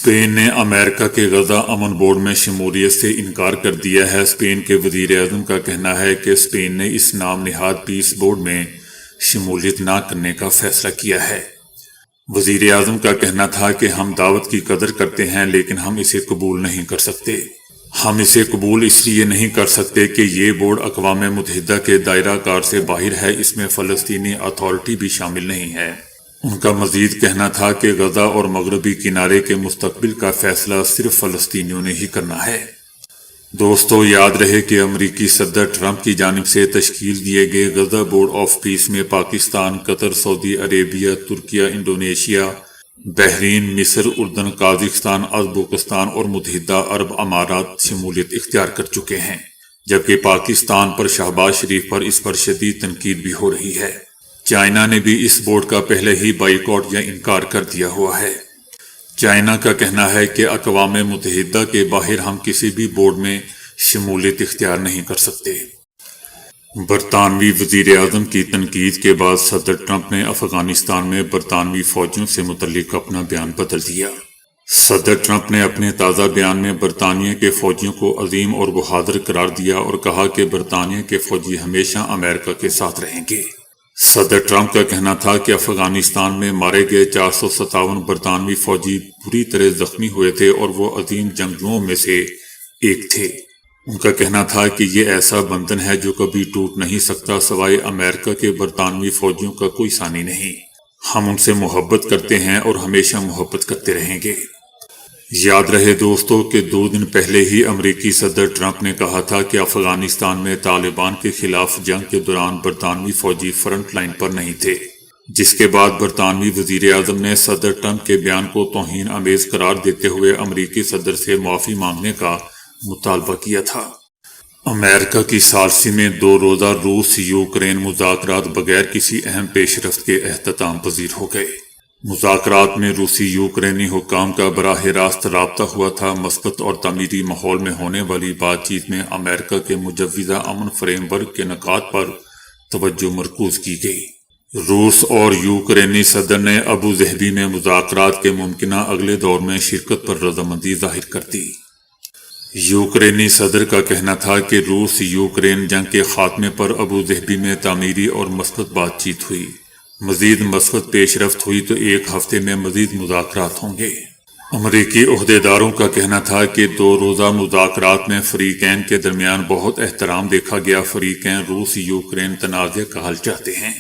Spain نے امریکہ کے غزہ امن بورڈ میں شمولیت سے انکار کر دیا ہے۔ اسپین کے وزیر اعظم کا کہنا ہے کہ اسپین نے اس نام نہاد پیس بورڈ میں شمولیت نہ کرنے کا فیصلہ کیا ہے۔ وزیر اعظم کا کہنا تھا کہ ہم دعوت کی قدر کرتے ہیں لیکن ہم اسے قبول نہیں کر سکتے۔ ہم اسے قبول اس لیے نہیں کر سکتے کہ یہ بورڈ اقوام متحدہ کے دائرہ کار سے باہر ہے، اس میں فلسطینی اتھارٹی بھی شامل نہیں ہے۔ ان کا مزید کہنا تھا کہ غزہ اور مغربی کنارے کے مستقبل کا فیصلہ صرف فلسطینیوں نے ہی کرنا ہے۔ دوستو، یاد رہے کہ امریکی صدر ٹرمپ کی جانب سے تشکیل دیے گئے غزہ بورڈ آف پیس میں پاکستان، قطر، سعودی عربیہ، ترکیہ، انڈونیشیا، بحرین، مصر، اردن، قازقستان، ازبکستان اور متحدہ عرب امارات شمولیت اختیار کر چکے ہیں، جبکہ پاکستان پر شہباز شریف پر اس پر شدید تنقید بھی ہو رہی ہے۔ چائنا نے بھی اس بورڈ کا پہلے ہی بائیکاٹ یا انکار کر دیا ہوا ہے۔ چائنا کا کہنا ہے کہ اقوام متحدہ کے باہر ہم کسی بھی بورڈ میں شمولیت اختیار نہیں کر سکتے۔ برطانوی وزیر اعظم کی تنقید کے بعد صدر ٹرمپ نے افغانستان میں برطانوی فوجیوں سے متعلق اپنا بیان بدل دیا۔ صدر ٹرمپ نے اپنے تازہ بیان میں برطانیہ کے فوجیوں کو عظیم اور بہادر قرار دیا اور کہا کہ برطانیہ کے فوجی ہمیشہ امریکہ کے ساتھ رہیں گے۔ صدر ٹرمپ کا کہنا تھا کہ افغانستان میں مارے گئے 457 برطانوی فوجی بری طرح زخمی ہوئے تھے اور وہ عظیم جنگجوؤں میں سے ایک تھے۔ ان کا کہنا تھا کہ یہ ایسا بندھن ہے جو کبھی ٹوٹ نہیں سکتا، سوائے امریکہ کے برطانوی فوجیوں کا کوئی ثانی نہیں۔ ہم ان سے محبت کرتے ہیں اور ہمیشہ محبت کرتے رہیں گے۔ یاد رہے دوستو کہ 2 دن پہلے ہی امریکی صدر ٹرمپ نے کہا تھا کہ افغانستان میں طالبان کے خلاف جنگ کے دوران برطانوی فوجی فرنٹ لائن پر نہیں تھے، جس کے بعد برطانوی وزیر اعظم نے صدر ٹرمپ کے بیان کو توہین آمیز قرار دیتے ہوئے امریکی صدر سے معافی مانگنے کا مطالبہ کیا تھا۔ امریکہ کی ثالثی میں 2 روزہ روس یوکرین مذاکرات بغیر کسی اہم پیش رفت کے اختتام پذیر ہو گئے۔ مذاکرات میں روسی یوکرینی حکام کا براہ راست رابطہ ہوا تھا۔ مثبت اور تعمیری ماحول میں ہونے والی بات چیت میں امریکہ کے مجوزہ امن فریم ورک کے نکات پر توجہ مرکوز کی گئی۔ روس اور یوکرینی صدر نے ابو ظہبی میں مذاکرات کے ممکنہ اگلے دور میں شرکت پر رضامندی ظاہر کر دی۔ یوکرینی صدر کا کہنا تھا کہ روس یوکرین جنگ کے خاتمے پر ابو ظہبی میں تعمیری اور مثبت بات چیت ہوئی۔ مزید مثبت پیش رفت ہوئی تو 1 ہفتے میں مزید مذاکرات ہوں گے۔ امریکی عہدیداروں کا کہنا تھا کہ 2 روزہ مذاکرات میں فریقین کے درمیان بہت احترام دیکھا گیا۔ فریقین روس یوکرین تنازع کا حل چاہتے ہیں۔